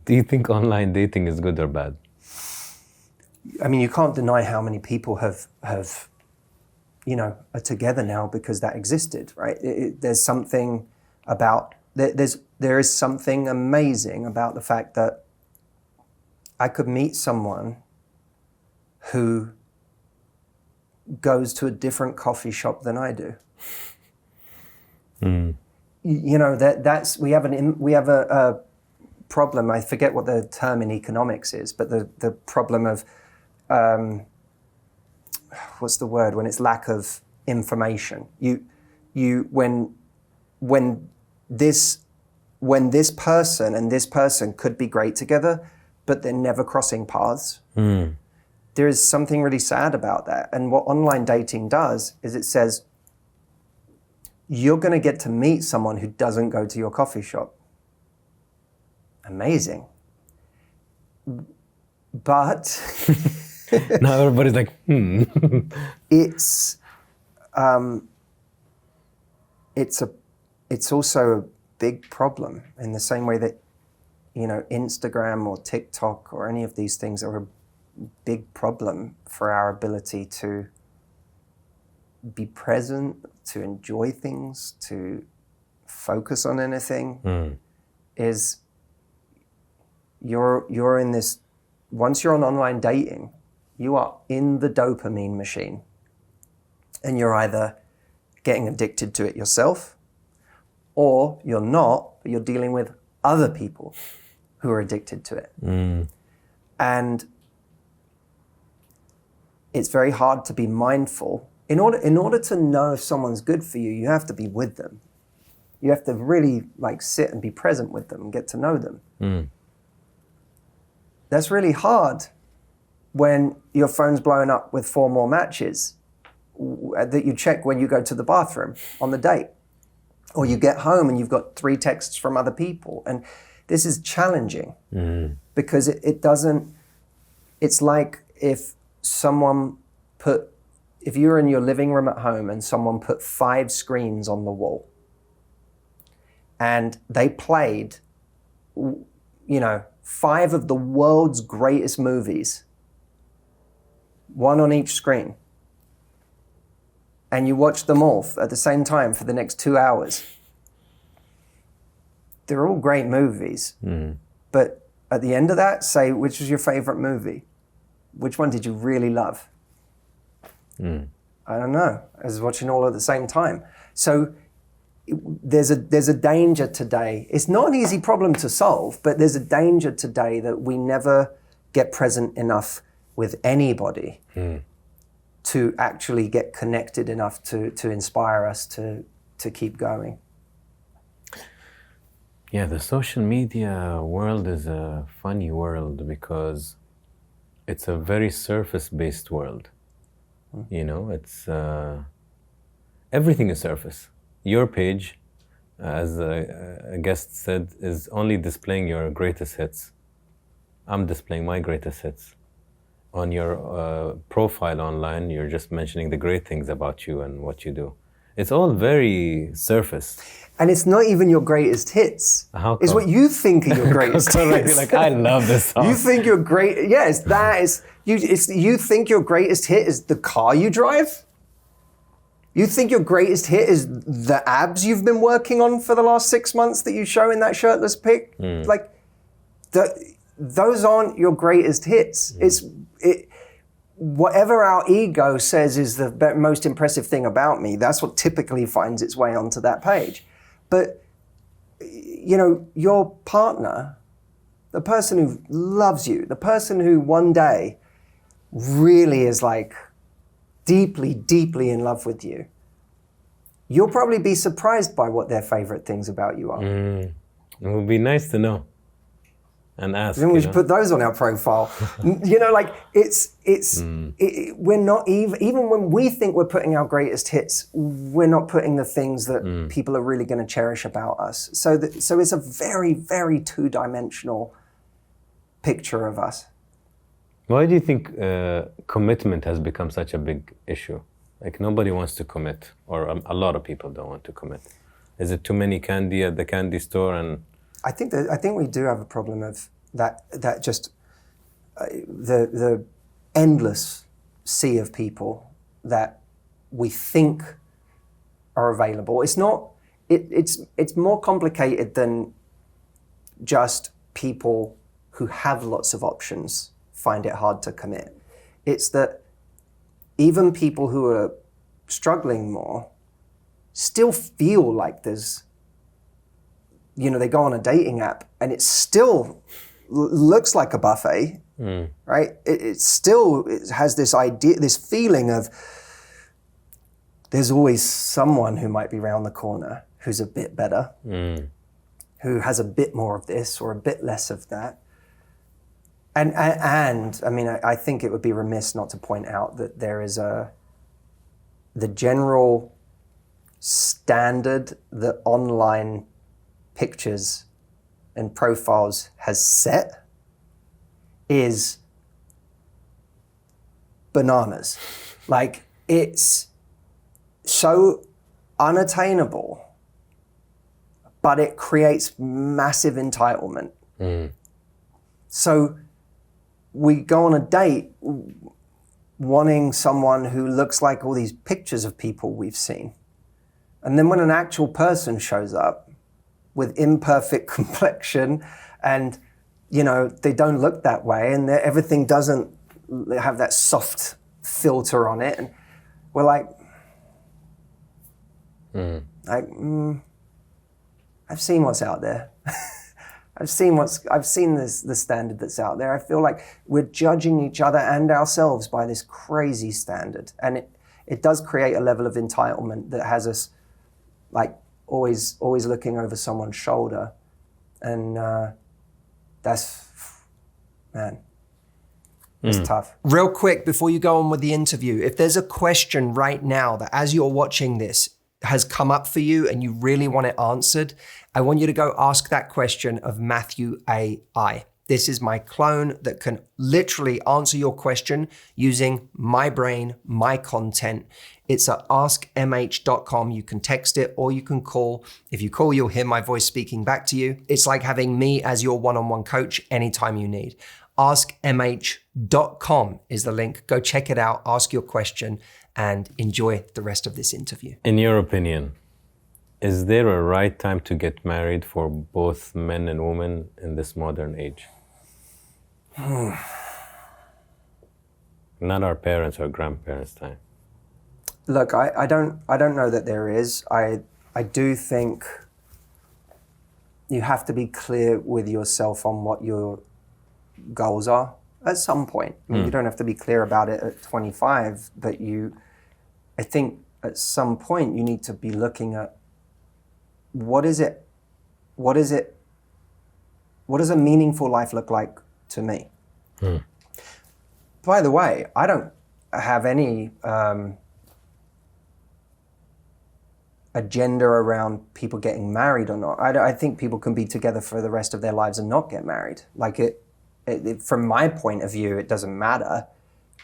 Do you think online dating is good or bad? I mean, you can't deny how many people have are together now because that existed, right? There's something about there is something amazing about the fact that I could meet someone who goes to a different coffee shop than I do. That's we have a problem. I forget what the term in economics is, but the problem of what's the word when it's lack of information. When this person and this person could be great together, but they're never crossing paths. There is something really sad about that. And what online dating does is it says, you're going to get to meet someone who doesn't go to your coffee shop. Amazing. But now everybody's like, it's also a big problem in the same way that, Instagram or TikTok or any of these things are a big problem for our ability to be present, to enjoy things, to focus on anything. Is you're in this, once you're on online dating, you are in the dopamine machine, and you're either getting addicted to it yourself, or you're not, but you're dealing with other people who are addicted to it. And it's very hard to be mindful. In order to know if someone's good for you, you have to be with them. You have to really sit and be present with them and get to know them. That's really hard when your phone's blowing up with 4 more matches that you check when you go to the bathroom on the date. Or you get home and you've got 3 texts from other people. And this is challenging because it's like if you're in your living room at home and someone put 5 screens on the wall and they played, 5 of the world's greatest movies, 1 on each screen, and you watch them all at the same time for the next 2 hours. They're all great movies, but at the end of that, say, which was your favorite movie? Which one did you really love? I don't know. I was watching all at the same time. So there's a danger today. It's not an easy problem to solve, but there's a danger today that we never get present enough with anybody to actually get connected enough to inspire us to keep going. Yeah, the social media world is a funny world because it's a very surface-based world. It's everything is surface. Your page, as a guest said, is only displaying your greatest hits. I'm displaying my greatest hits. On your profile online, you're just mentioning the great things about you and what you do. It's all very surface. And it's not even your greatest hits. How come? It's what you think are your greatest hits. Like, I love this song. You think your great, yes, that is, you think your greatest hit is the car you drive? You think your greatest hit is the abs you've been working on for the last 6 months that you show in that shirtless pic? Those aren't your greatest hits. Whatever our ego says is the most impressive thing about me, that's what typically finds its way onto that page. But, your partner, the person who loves you, the person who one day really is deeply, deeply in love with you, you'll probably be surprised by what their favorite things about you are. It would be nice to know and ask. Then we should put those on our profile. We're not even when we think we're putting our greatest hits, we're not putting the things that people are really going to cherish about us. So it's a very, very 2-dimensional picture of us. Why do you think commitment has become such a big issue? Nobody wants to commit, or a lot of people don't want to commit. Is it too many candy at the candy store? And I think we do have a problem of that just the endless sea of people that we think are available. It's not. It's more complicated than just people who have lots of options find it hard to commit. It's that even people who are struggling more still feel like there's, they go on a dating app and it still looks like a buffet, right? It still has this idea, this feeling of there's always someone who might be around the corner who's a bit better, who has a bit more of this or a bit less of that. And I mean, I think it would be remiss not to point out that there is the general standard that online pictures and profiles has set is bananas. Like, it's so unattainable, but it creates massive entitlement. So we go on a date wanting someone who looks like all these pictures of people we've seen. And then when an actual person shows up with imperfect complexion and, they don't look that way and everything doesn't have that soft filter on it. And we're like, I've seen what's out there. I've seen the standard that's out there. I feel like we're judging each other and ourselves by this crazy standard. And it does create a level of entitlement that has us like always looking over someone's shoulder. And it's tough. Real quick, before you go on with the interview, if there's a question right now that as you're watching this has come up for you and you really want it answered, I want you to go ask that question of Matthew AI. This is my clone that can literally answer your question using my brain, my content. It's at askmh.com. You can text it or you can call. If you call, you'll hear my voice speaking back to you. It's like having me as your one-on-one coach anytime you need. Askmh.com is the link. Go check it out, ask your question, and enjoy the rest of this interview. In your opinion, is there a right time to get married for both men and women in this modern age? Not our parents or grandparents' time. Look, I don't know that there is. I do think you have to be clear with yourself on what your goals are at some point. I mean, you don't have to be clear about it at 25, but I think at some point you need to be looking at what does a meaningful life look like to me? By the way, I don't have any agenda around people getting married or not. I think people can be together for the rest of their lives and not get married. Like from my point of view, it doesn't matter.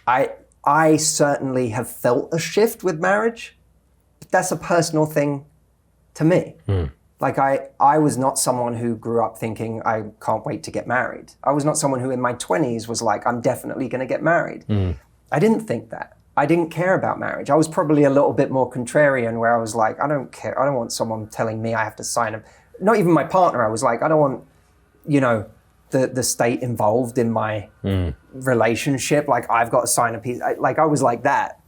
I certainly have felt a shift with marriage, but that's a personal thing to me. Like I was not someone who grew up thinking I can't wait to get married. I was not someone who in my 20s was like, I'm definitely going to get married. I didn't think that. I didn't care about marriage. I was probably a little bit more contrarian where I was like, I don't care. I don't want someone telling me I have to sign up. Not even my partner. I was like, I don't want, the state involved in my relationship. Like I've got to sign a piece. I was like that.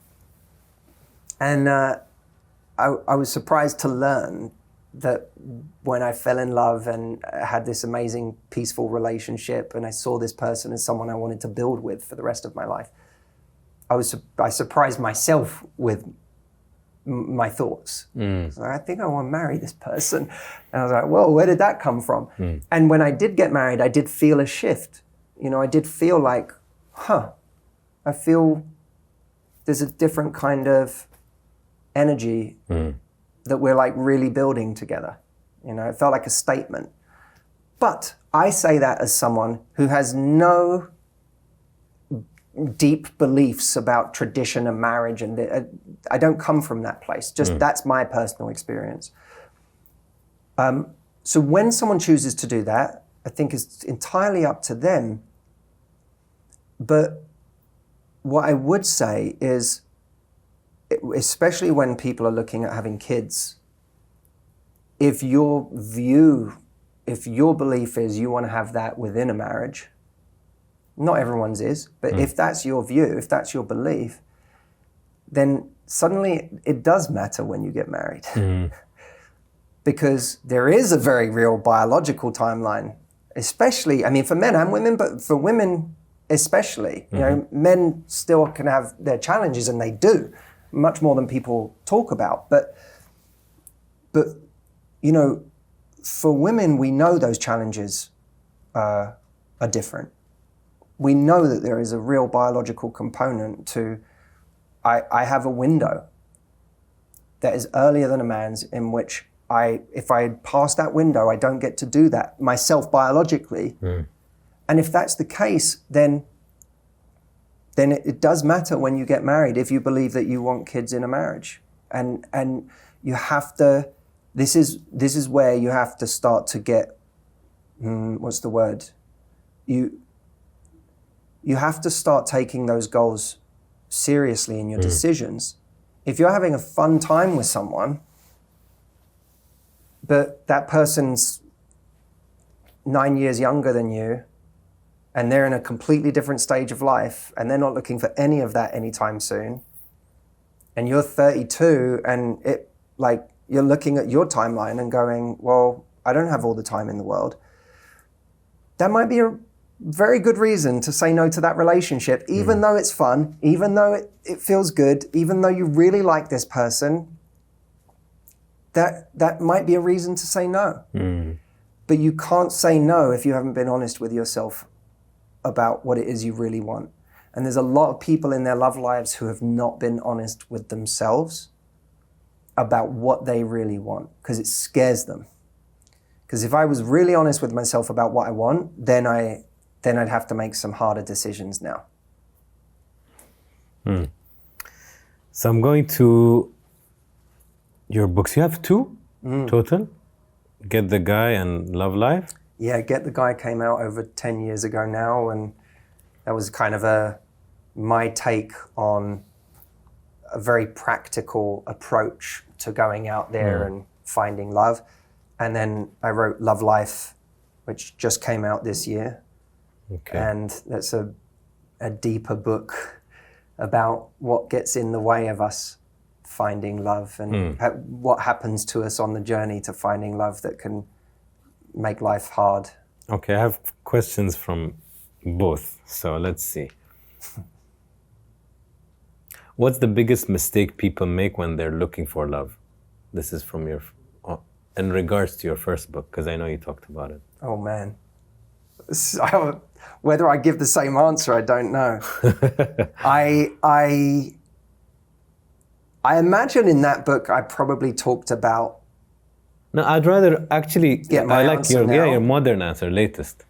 And I was surprised to learn that when I fell in love and had this amazing peaceful relationship and I saw this person as someone I wanted to build with for the rest of my life, I surprised myself with my thoughts. So I think I want to marry this person. And I was like, well, where did that come from? And when I did get married, I did feel a shift. I did feel like, I feel there's a different kind of energy that we're like really building together. It felt like a statement. But I say that as someone who has no deep beliefs about tradition and marriage, and I don't come from that place. Just that's my personal experience. So when someone chooses to do that, I think it's entirely up to them. But what I would say is, especially when people are looking at having kids, if your belief is you want to have that within a marriage, not everyone's is, but if that's your view, if that's your belief, then suddenly it does matter when you get married. Because there is a very real biological timeline, especially, I mean, for men and women, but for women especially. You know, men still can have their challenges, and they do, much more than people talk about. But you know, for women, we know those challenges are different. We know that there is a real biological component to, I have a window that is earlier than a man's, in which if I pass that window, I don't get to do that myself biologically. And if that's the case, then it does matter when you get married, if you believe that you want kids in a marriage. And you have to, this is where you have to start to get, what's the word? You have to start taking those goals seriously in your decisions. If you're having a fun time with someone, but that person's 9 years younger than you, and they're in a completely different stage of life, and they're not looking for any of that anytime soon, and you're 32, and you're looking at your timeline and going, well, I don't have all the time in the world. That might be a very good reason to say no to that relationship, even though it's fun, even though it feels good, even though you really like this person. That might be a reason to say no. But you can't say no if you haven't been honest with yourself about what it is you really want. And there's a lot of people in their love lives who have not been honest with themselves about what they really want, because it scares them. Because if I was really honest with myself about what I want, then I'd have to make some harder decisions now. So I'm going to your books. You have 2 total? Get the Guy and Love Life? Yeah, Get the Guy came out over 10 years ago now, and that was kind of my take on a very practical approach to going out there and finding love. And then I wrote Love Life, which just came out this year. Okay. And that's a deeper book about what gets in the way of us finding love, and what happens to us on the journey to finding love that can make life hard. Okay, I have questions from both, so let's see. What's the biggest mistake people make when they're looking for love? This is from in regards to your first book, because I know you talked about it. Oh man. Whether I give the same answer, I don't know. I imagine in that book I probably talked about. No, I'd rather actually get my I like answer now. your modern answer, latest.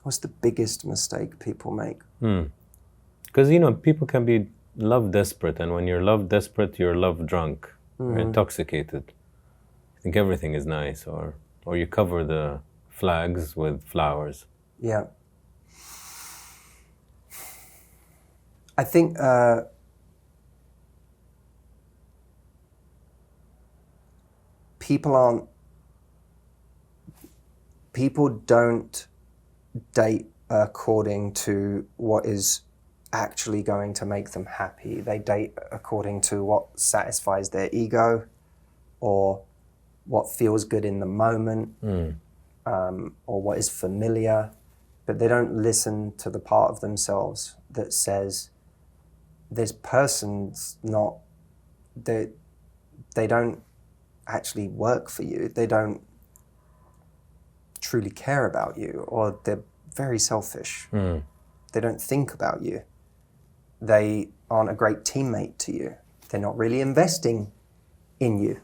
What's the biggest mistake people make? Because people can be love desperate, and when you're love desperate, you're love drunk, you're intoxicated. You think everything is nice, or you cover the flags with flowers. Yeah. I think people don't date according to what is actually going to make them happy. They date according to what satisfies their ego, or what feels good in the moment, or what is familiar, but they don't listen to the part of themselves that says, this person's not, they don't actually work for you. They don't truly care about you, or they're very selfish. They don't think about you. They aren't a great teammate to you. They're not really investing in you.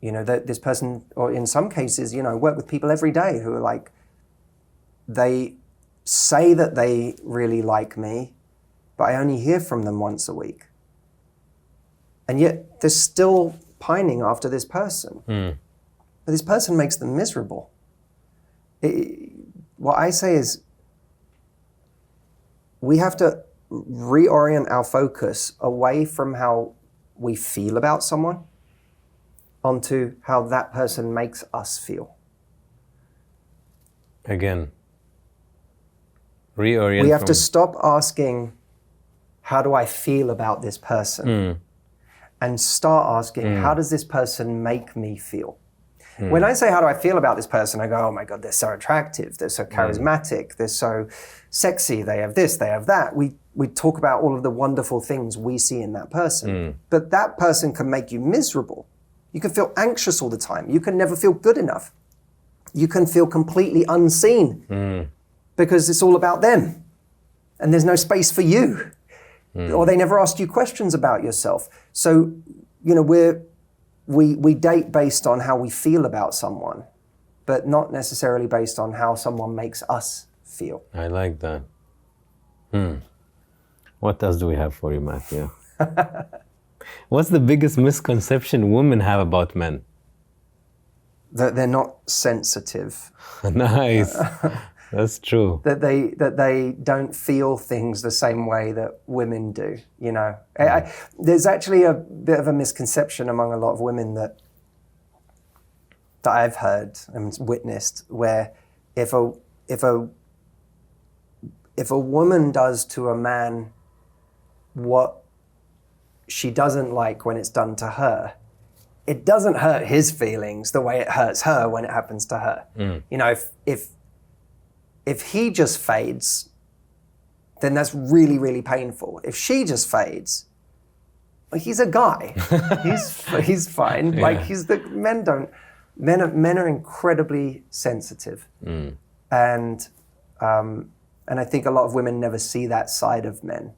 This person, or in some cases, work with people every day who are like, they say that they really like me, but I only hear from them once a week. And yet there's still pining after this person. But this person makes them miserable. What I say is we have to reorient our focus away from how we feel about someone onto how that person makes us feel. Again, reorient. We have to stop asking, how do I feel about this person? And start asking, how does this person make me feel? When I say, how do I feel about this person? I go, oh my God, they're so attractive. They're so charismatic. They're so sexy. They have this, they have that. We talk about all of the wonderful things we see in that person. But that person can make you miserable. You can feel anxious all the time. You can never feel good enough. You can feel completely unseen because it's all about them. And there's no space for you. Or they never asked you questions about yourself. So, you know, we date based on how we feel about someone, but not necessarily based on how someone makes us feel. I like that. What else do we have for you, Matthew? What's the biggest misconception women have about men? That they're not sensitive. Nice. That's true. That they don't feel things the same way that women do, you know. There's actually a bit of a misconception among a lot of women that I've heard and witnessed, where if a woman does to a man what she doesn't like when it's done to her, it doesn't hurt his feelings the way it hurts her when it happens to her. You know, if he just fades, then that's really, really painful. If she just fades, well, he's a guy. he's fine. Like men are incredibly sensitive, and I think a lot of women never see that side of men,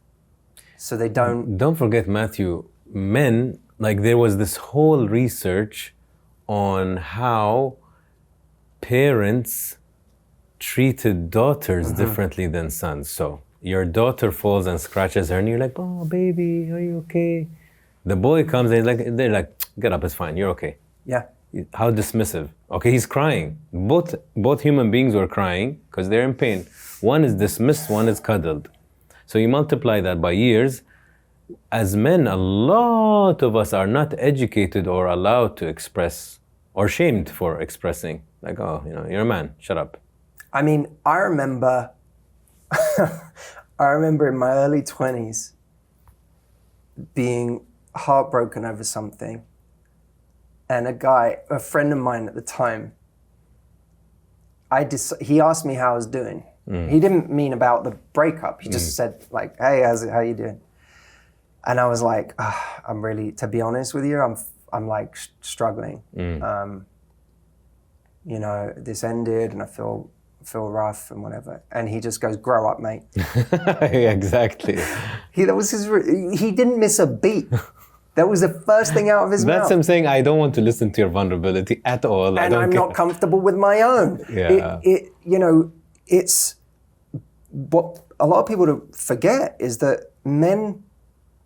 so they don't. Don't forget, Matthew. Men, like, there was this whole research on how parents treated daughters differently than sons. So your daughter falls and scratches her and you're like, oh baby, are you okay? The boy comes and they're like, get up, it's fine, you're okay. Yeah. How dismissive. Okay, he's crying. Both human beings were crying because they're in pain. One is dismissed, one is cuddled. So you multiply that by years. As men, a lot of us are not educated or allowed to express, or shamed for expressing. Like, oh, you know, you're a man, shut up. I mean, I remember in my early 20s being heartbroken over something, and a friend of mine at the time, he asked me how I was doing. He didn't mean about the breakup. He just said, like, hey, how you doing? And I was like, I'm really, to be honest with you, I'm like struggling. You know, this ended and I feel rough and whatever. And he just goes, grow up, mate. Exactly. He didn't miss a beat. That was the first thing out of his mouth. That's him saying, I don't want to listen to your vulnerability at all. And I'm not comfortable with my own. Yeah. You know, it's what a lot of people forget is that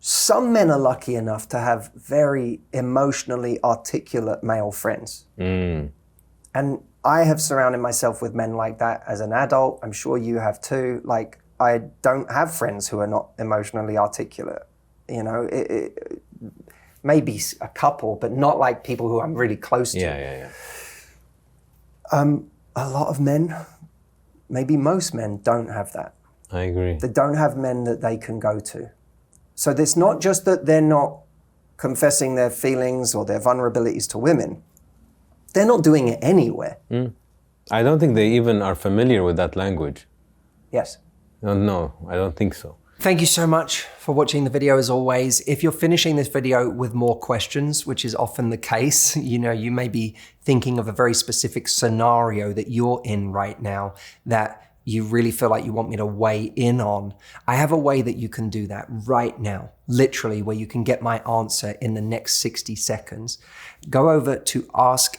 some men are lucky enough to have very emotionally articulate male friends. And I have surrounded myself with men like that as an adult. I'm sure you have too. Like, I don't have friends who are not emotionally articulate. You know, maybe a couple, but not like people who I'm really close to. Yeah. A lot of men, maybe most men, don't have that. I agree. They don't have men that they can go to. So it's not just that they're not confessing their feelings or their vulnerabilities to women. They're not doing it anywhere. I don't think they even are familiar with that language. Yes. No, I don't think so. Thank you so much for watching the video as always. If you're finishing this video with more questions, which is often the case, you know, you may be thinking of a very specific scenario that you're in right now that you really feel like you want me to weigh in on. I have a way that you can do that right now, literally, where you can get my answer in the next 60 seconds. Go over to askmh.com.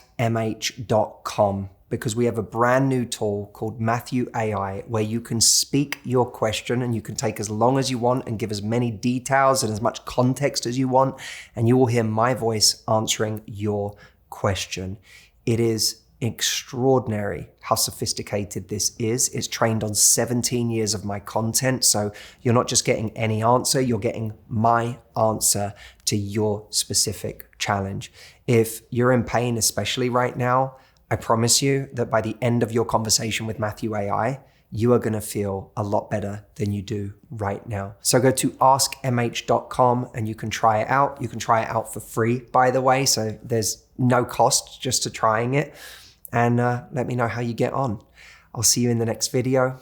because we have a brand new tool called Matthew AI where you can speak your question and you can take as long as you want and give as many details and as much context as you want, and you will hear my voice answering your question. It is extraordinary how sophisticated this is. It's trained on 17 years of my content. So you're not just getting any answer, you're getting my answer to your specific challenge. If you're in pain, especially right now, I promise you that by the end of your conversation with Matthew AI, you are going to feel a lot better than you do right now. So go to askmh.com and you can try it out. You can try it out for free, by the way. So there's no cost just to trying it. And let me know how you get on. I'll see you in the next video.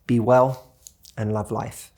Be well and love life.